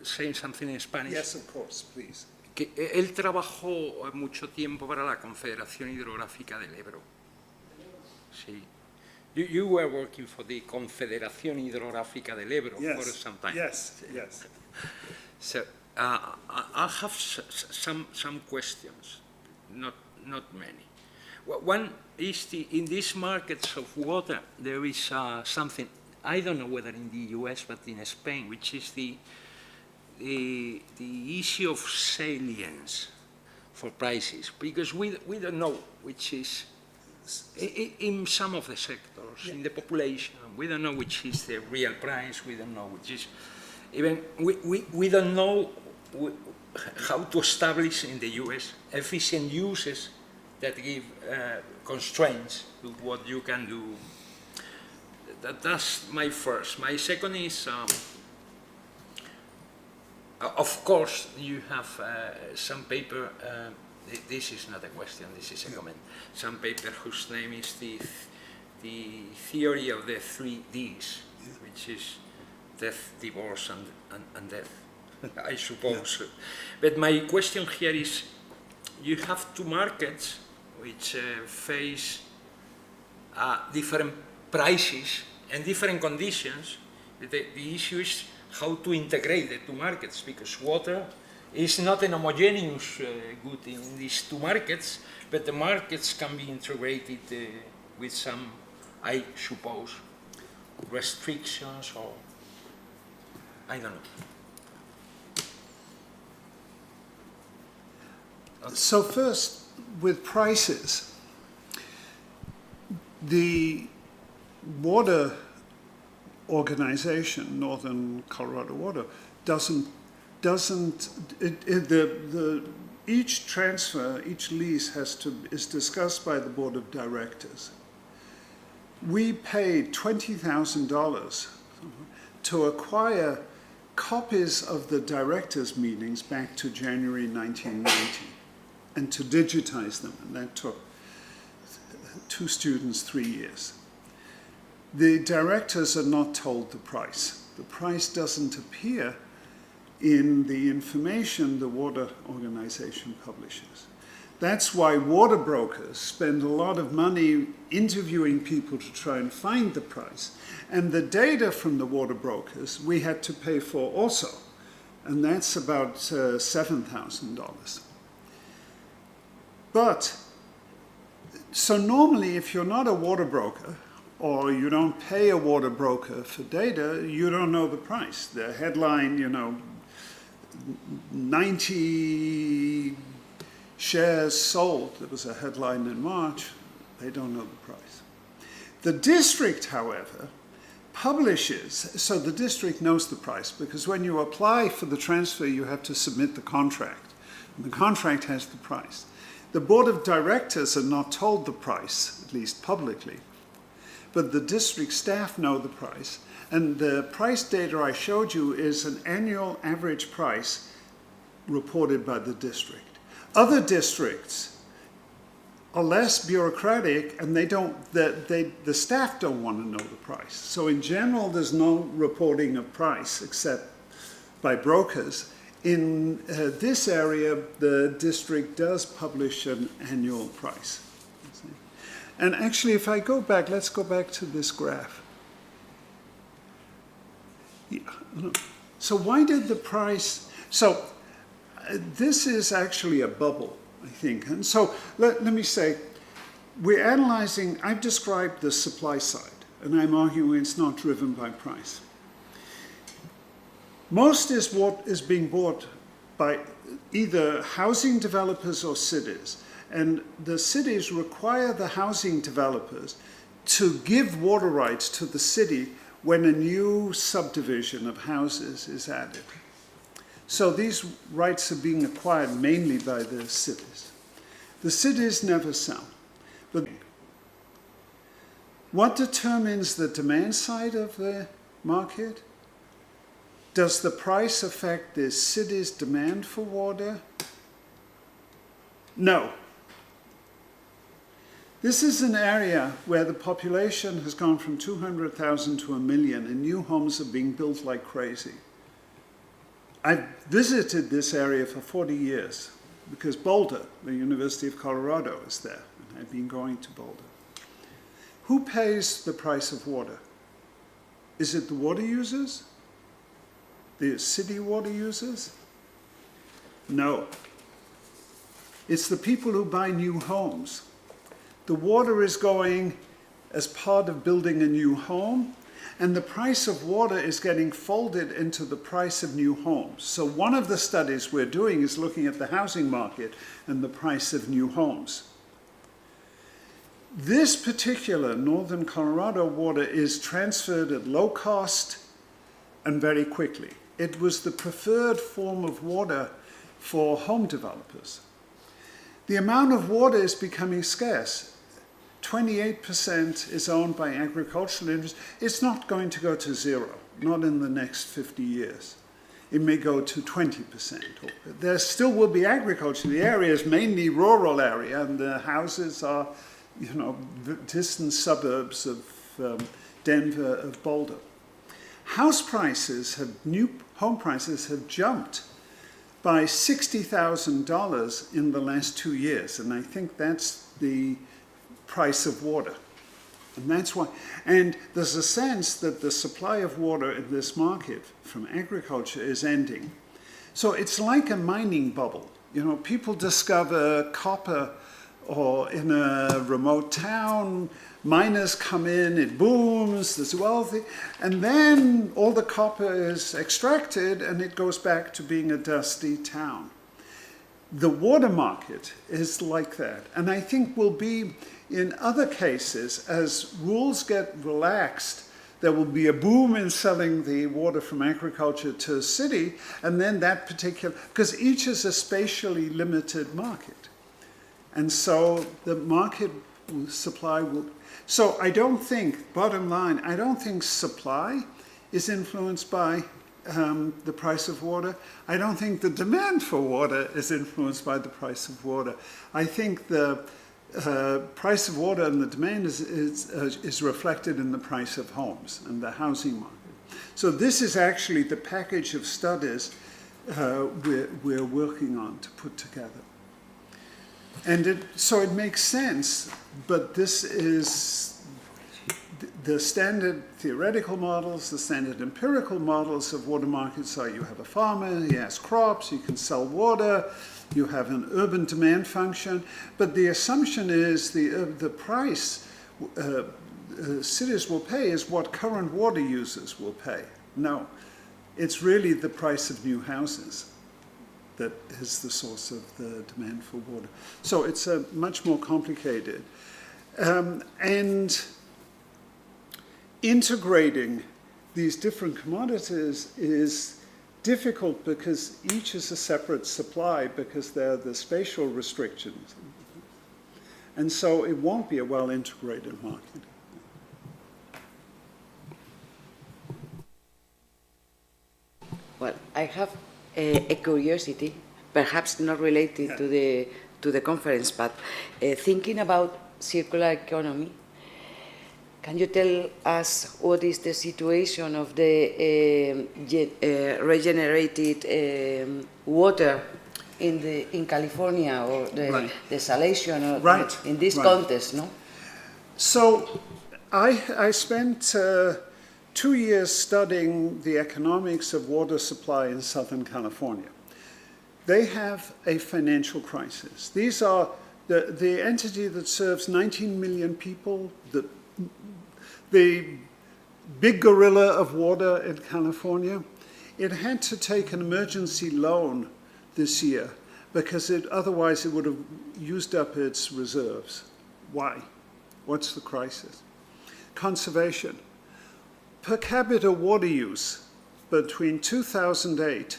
saying something in Spanish. Yes, of course, please. Que él trabajó mucho tiempo para la Confederación Hidrográfica del Ebro. Sí. You were working for the Confederación Hidrográfica del Ebro for some time. Yes, yes. So I have some questions, not many. One is in these markets of water there is something, I don't know whether in the US but in Spain, which is the issue of salience for prices, because we don't know which is in some of the sectors, in the population, we don't know which is the real price, we don't know which is, even we don't know how to establish in the US efficient uses that give constraints to what you can do. That's my first. My second is, of course, you have some paper, this is not a question, this is a comment, some paper whose name is the theory of the 3 Ds, which is death, divorce, and death, I suppose. Yeah. But my question here is, you have two markets which face different prices and different conditions. The issue is how to integrate the two markets, because water is not an homogeneous good in these two markets, but the markets can be integrated with some, I suppose, restrictions or I don't know. Okay. So first, with prices, the water organization, Northern Colorado Water, each transfer, each lease is discussed by the board of directors. We paid $20,000 to acquire copies of the directors' meetings back to January 1990 and to digitize them, and that took 2 students 3 years. The directors are not told the price. The price doesn't appear in the information the water organization publishes. That's why water brokers spend a lot of money interviewing people to try and find the price. And the data from the water brokers we had to pay for also. And that's about $7,000. But, so normally if you're not a water broker, or you don't pay a water broker for data, you don't know the price. The headline, 90 shares sold, there was a headline in March, they don't know the price. The district, however, publishes, so the district knows the price, because when you apply for the transfer, you have to submit the contract, and the contract has the price. The board of directors are not told the price, at least publicly, but the district staff know the price, and the price data I showed you is an annual average price reported by the district. Other districts are less bureaucratic, and the staff don't want to know the price. So in general, there's no reporting of price except by brokers. In this area, the district does publish an annual price. And actually, if I go back, let's go back to this graph. Yeah. So why did the price, so this is actually a bubble, I think. And so let me say, we're analyzing, I've described the supply side, and I'm arguing it's not driven by price. Most is what is being bought by either housing developers or cities. And the cities require the housing developers to give water rights to the city when a new subdivision of houses is added. So these rights are being acquired mainly by the cities. The cities never sell. But what determines the demand side of the market? Does the price affect the city's demand for water? No. This is an area where the population has gone from 200,000 to 1 million, and new homes are being built like crazy. I've visited this area for 40 years because Boulder, the University of Colorado, is there, and I've been going to Boulder. Who pays the price of water? Is it the water users? The city water users? No. It's the people who buy new homes. The water is going as part of building a new home, and the price of water is getting folded into the price of new homes. So one of the studies we're doing is looking at the housing market and the price of new homes. This particular northern Colorado water is transferred at low cost and very quickly. It was the preferred form of water for home developers. The amount of water is becoming scarce. 28% is owned by agricultural industry. It's not going to go to zero, not in the next 50 years. It may go to 20%. There still will be agriculture. The area is mainly rural area, and the houses are, distant suburbs of Denver, of Boulder. New home prices have jumped by $60,000 in the last 2 years, and I think that's the price of water. And that's why, and there's a sense that the supply of water in this market from agriculture is ending. So it's like a mining bubble. People discover copper or in a remote town, miners come in, it booms, there's wealthy, and then all the copper is extracted and it goes back to being a dusty town. The water market is like that, and I think will be in other cases, as rules get relaxed, there will be a boom in selling the water from agriculture to a city, and then that particular, because each is a spatially limited market. And so the market supply will, so I don't think, bottom line, I don't think supply is influenced by the price of water. I don't think the demand for water is influenced by the price of water. I think the price of water and the demand is reflected in the price of homes and the housing market. So this is actually the package of studies we're working on to put together. And so it makes sense, but this is the standard theoretical models, the standard empirical models of water markets are you have a farmer, he has crops, you can sell water, you have an urban demand function, but the assumption is the price cities will pay is what current water users will pay. No, it's really the price of new houses that is the source of the demand for water. So it's much more complicated. And integrating these different commodities is difficult because each is a separate supply because there are the spatial restrictions. And so it won't be a well-integrated market. Well, I have a curiosity, perhaps not related to the conference, but thinking about circular economy, can you tell us what is the situation of the regenerated water in California, or the desalination, or in this context, no? So I spent 2 years studying the economics of water supply in Southern California. They have a financial crisis. These are the entity that serves 19 million people, the big gorilla of water in California. It had to take an emergency loan this year because otherwise it would have used up its reserves. Why? What's the crisis? Conservation. Per capita water use between 2008,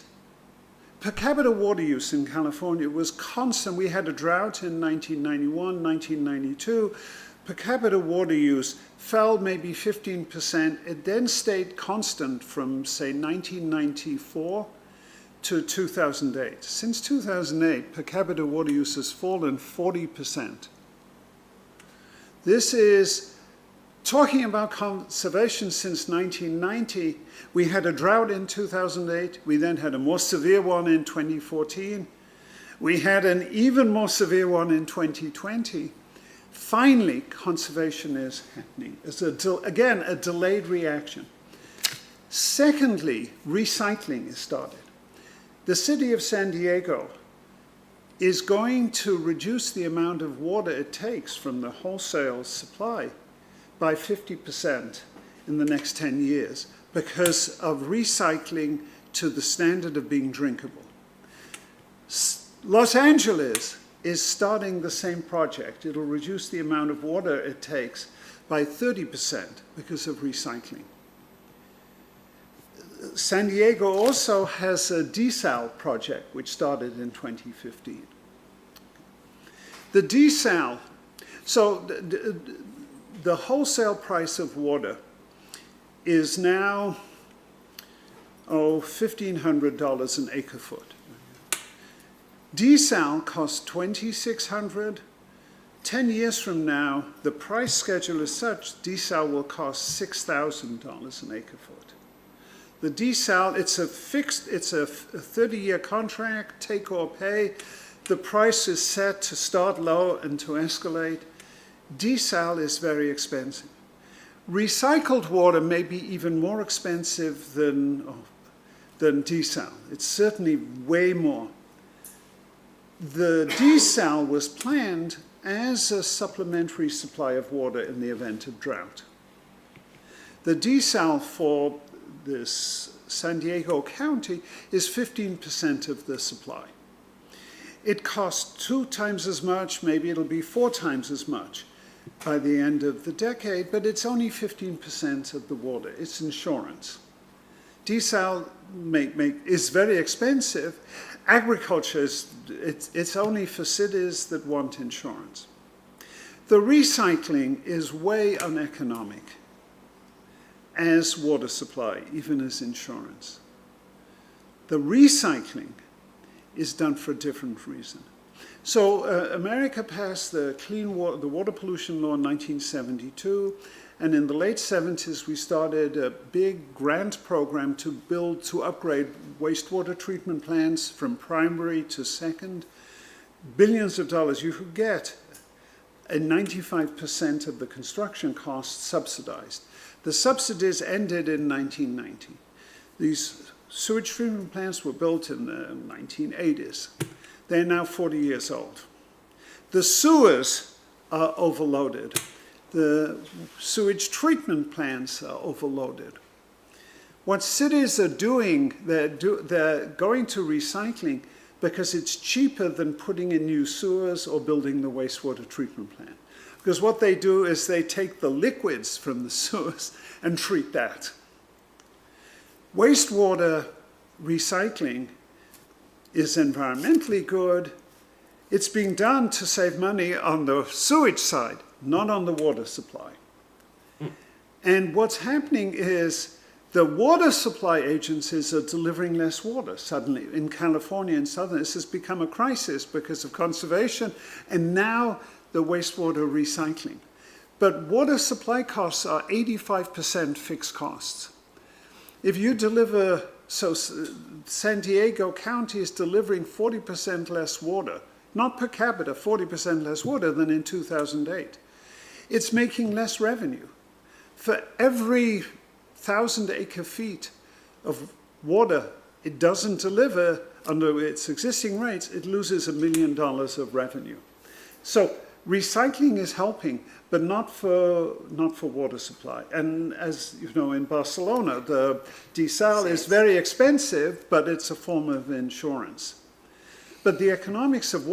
per capita water use in California was constant. We had a drought in 1991, 1992. Per capita water use fell maybe 15%. It then stayed constant from, say, 1994 to 2008. Since 2008, per capita water use has fallen 40%. This is talking about conservation since 1990. We had a drought in 2008. We then had a more severe one in 2014. We had an even more severe one in 2020. Finally, conservation is happening. It's again a delayed reaction. Secondly, recycling is started. The city of San Diego is going to reduce the amount of water it takes from the wholesale supply by 50% in the next 10 years because of recycling to the standard of being drinkable. Los Angeles is starting the same project. It'll reduce the amount of water it takes by 30% because of recycling. San Diego also has a desal project which started in 2015. The desal, so the wholesale price of water is now, $1,500 an acre foot. Desal costs $2,600. 10 years from now, the price schedule is such, desal will cost $6,000 an acre foot. The desal, it's a 30-year contract, take or pay. The price is set to start low and to escalate. Desal is very expensive. Recycled water may be even more expensive than desal. It's certainly way more. The desal was planned as a supplementary supply of water in the event of drought. The desal for this San Diego County is 15% of the supply. It costs 2 times as much, maybe it'll be 4 times as much by the end of the decade, but it's only 15% of the water. It's insurance. Desal is very expensive. Agriculture, it's only for cities that want insurance. The recycling is way uneconomic as water supply, even as insurance. The recycling is done for a different reason. So America passed the water pollution law in 1972, and in the late 70s we started a big grant program to upgrade wastewater treatment plants from primary to second. billions of dollars, you could get a 95% of the construction costs subsidized. The subsidies ended in 1990. These sewage treatment plants were built in the 1980s. They're now 40 years old. The sewers are overloaded. The sewage treatment plants are overloaded. What cities are doing, they're going to recycling because it's cheaper than putting in new sewers or building the wastewater treatment plant. Because what they do is they take the liquids from the sewers and treat that. Wastewater recycling is environmentally good. It's being done to save money on the sewage side, not on the water supply. And what's happening is the water supply agencies are delivering less water suddenly. In California and Southern, this has become a crisis because of conservation and now the wastewater recycling. But water supply costs are 85% fixed costs. If you deliver, so San Diego County is delivering 40% less water, not per capita, 40% less water than in 2008. It's making less revenue. For every 1,000 acre feet of water it doesn't deliver under its existing rates, it loses $1 million of revenue. So recycling is helping, but not for water supply. And as you know, in Barcelona, the desal is very expensive, but it's a form of insurance. But the economics of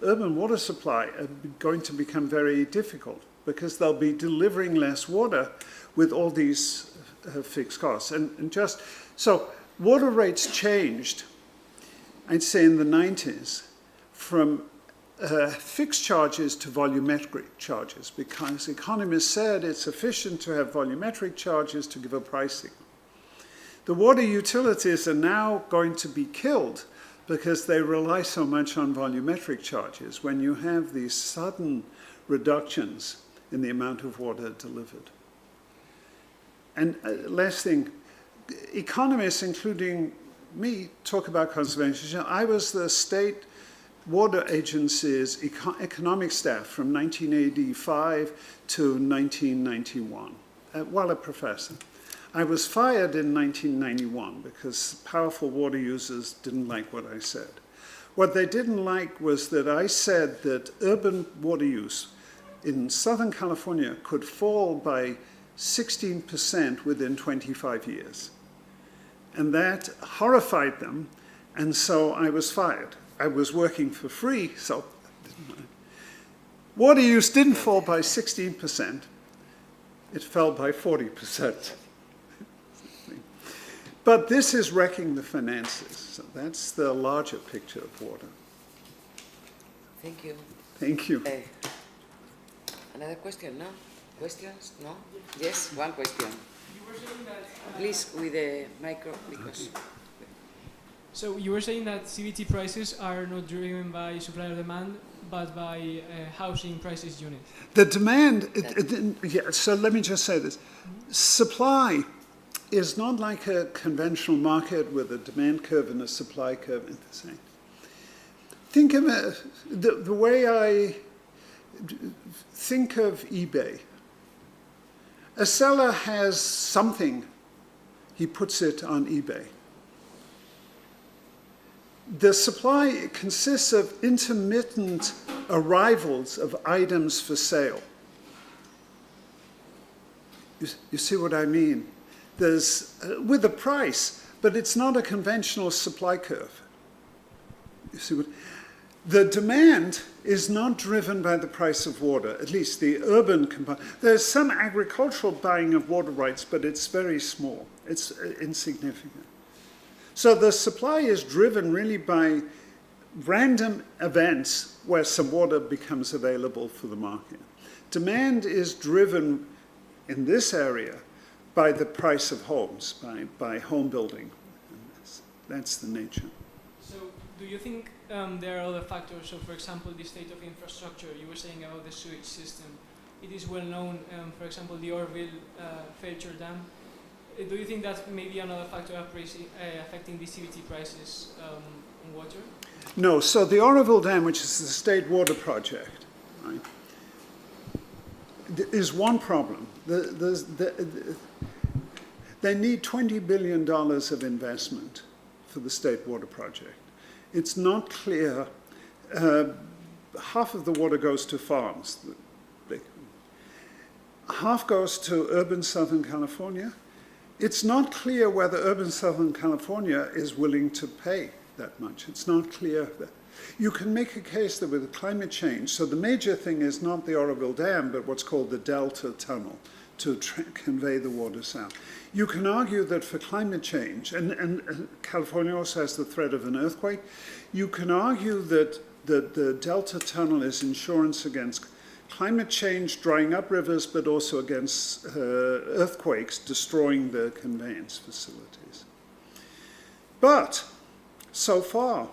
urban water supply are going to become very difficult because they'll be delivering less water with all these fixed costs. And just, so water rates changed, I'd say in the 90s, from fixed charges to volumetric charges, because economists said it's efficient to have volumetric charges to give a pricing. The water utilities are now going to be killed because they rely so much on volumetric charges when you have these sudden reductions in the amount of water delivered. And last thing, economists, including me, talk about conservation. I was the state water agency's economic staff from 1985 to 1991, while a professor. I was fired in 1991 because powerful water users didn't like what I said. What they didn't like was that I said that urban water use in Southern California could fall by 16% within 25 years. And that horrified them, and so I was fired. I was working for free, so water use didn't fall by 16%. It fell by 40%. But this is wrecking the finances. So that's the larger picture of water. Thank you. Thank you. Another question, no? Questions? No? Yes, one question. You were saying that... Please, with the micro, because... So you were saying that CBT prices are not driven by supply or demand, but by housing prices unit. The demand, yeah, so let me just say this. Supply is not like a conventional market with a demand curve and a supply curve in the same. Think of it, the way I think of eBay. A seller has something, he puts it on eBay. The supply consists of intermittent arrivals of items for sale. You see what I mean? There's, with a price, but it's not a conventional supply curve. You see what? The demand is not driven by the price of water, at least the urban component. There's some agricultural buying of water rights, but it's very small. It's insignificant. So the supply is driven really by random events where some water becomes available for the market. Demand is driven in this area by the price of homes, by home building. That's the nature. So do you think there are other factors? So for example, the state of infrastructure, you were saying about the sewage system. It is well known, for example, the Orville Fairchurch Dam. Do you think that's maybe another factor affecting the CBT prices water? No, so the Oroville Dam, which is the state water project, right, is one problem. They need $20 billion of investment for the state water project. It's not clear. Half of the water goes to farms. Half goes to urban Southern California. It's not clear whether urban Southern California is willing to pay that much. It's not clear. You can make a case that with climate change, so the major thing is not the Oroville Dam, but what's called the Delta Tunnel to convey the water south. You can argue that for climate change, and California also has the threat of an earthquake, you can argue that the Delta Tunnel is insurance against climate change, drying up rivers, but also against earthquakes, destroying the conveyance facilities. But so far,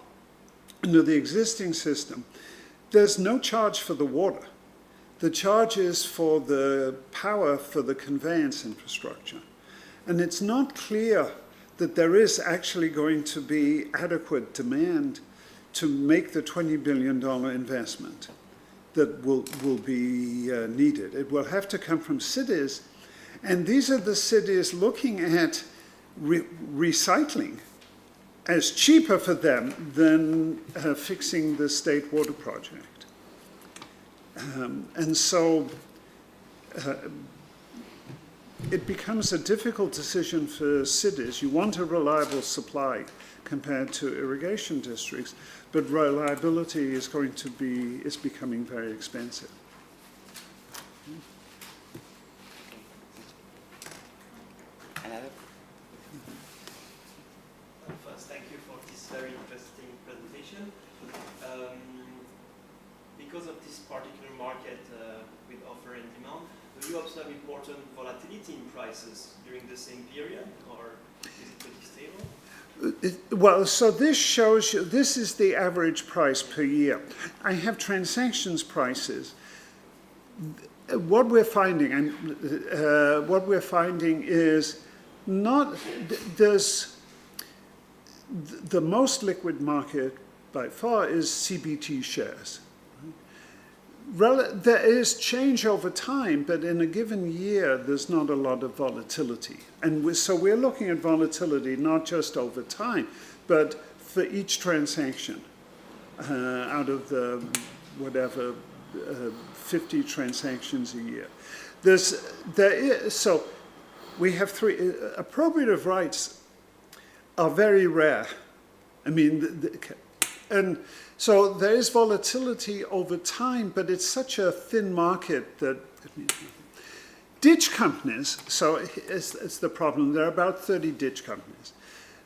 under the existing system, there's no charge for the water. The charge is for the power for the conveyance infrastructure. And it's not clear that there is actually going to be adequate demand to make the $20 billion investment that will be needed. It will have to come from cities, and these are the cities looking at recycling as cheaper for them than fixing the state water project. And so it becomes a difficult decision for cities. You want a reliable supply compared to irrigation districts, but reliability is becoming very expensive. First, thank you for this very interesting presentation. Because of this particular market with offer and demand, do you observe important volatility in prices during the same period, or is it pretty stable? Well, so this shows you, this is the average price per year. I have transactions prices. What we're finding, is not, there's, the most liquid market by far is CBT shares. There is change over time, but in a given year, there's not a lot of volatility. And so we're looking at volatility not just over time, but for each transaction out of the, 50 transactions a year. So we have three, appropriative rights are very rare. I mean, and so there is volatility over time, but it's such a thin market that ditch companies, so it's the problem. There are about 30 ditch companies.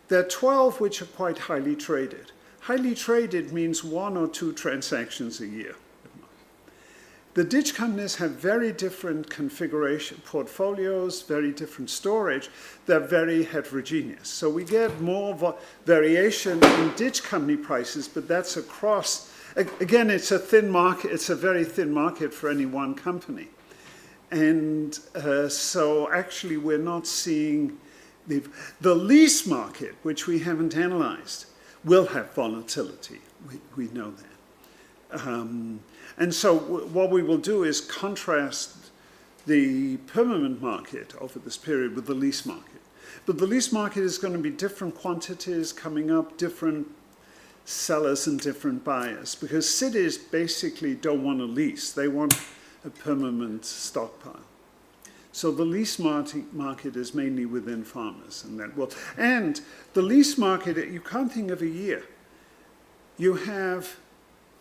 There are 12 which are quite highly traded. Highly traded means 1 or 2 transactions a year. The ditch companies have very different configuration portfolios, very different storage. They're very heterogeneous. So we get more variation in ditch company prices, but that's across, again, it's a thin market. It's a very thin market for any one company. And so actually we're not seeing, the lease market, which we haven't analyzed, will have volatility. We know that. And so what we will do is contrast the permanent market over this period with the lease market. But the lease market is going to be different quantities coming up, different sellers and different buyers, because cities basically don't want to lease. They want a permanent stockpile. So the lease market is mainly within farmers. And the lease market, you can't think of a year. You have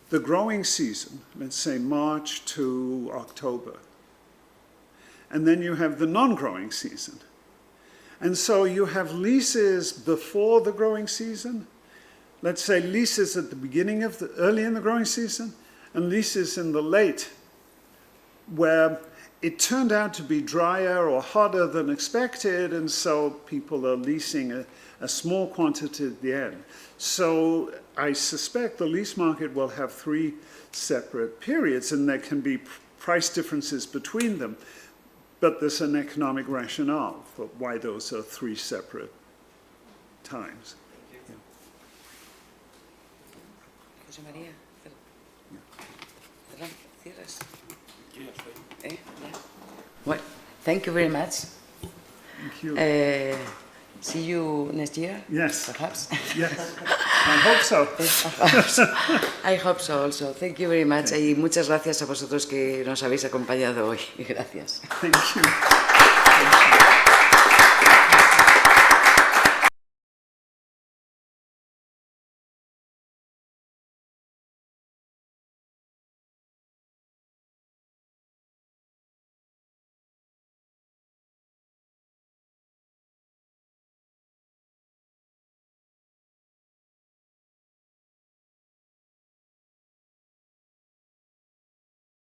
the growing season, let's say March to October. And then you have the non-growing season. And so you have leases before the growing season, let's say leases at the beginning of early in the growing season, and leases in the late, where it turned out to be drier or hotter than expected, and so people are leasing a small quantity at the end. So I suspect the lease market will have 3 separate periods, and there can be price differences between them, but there's an economic rationale for why those are 3 separate times. Thank you. José María, ¿cierras? Well, thank you very much. Thank you. See you next year, Yes. perhaps. Yes, I hope so. I hope so also. Thank you very much. Y muchas gracias a vosotros que nos habéis acompañado hoy. Gracias. Thank you.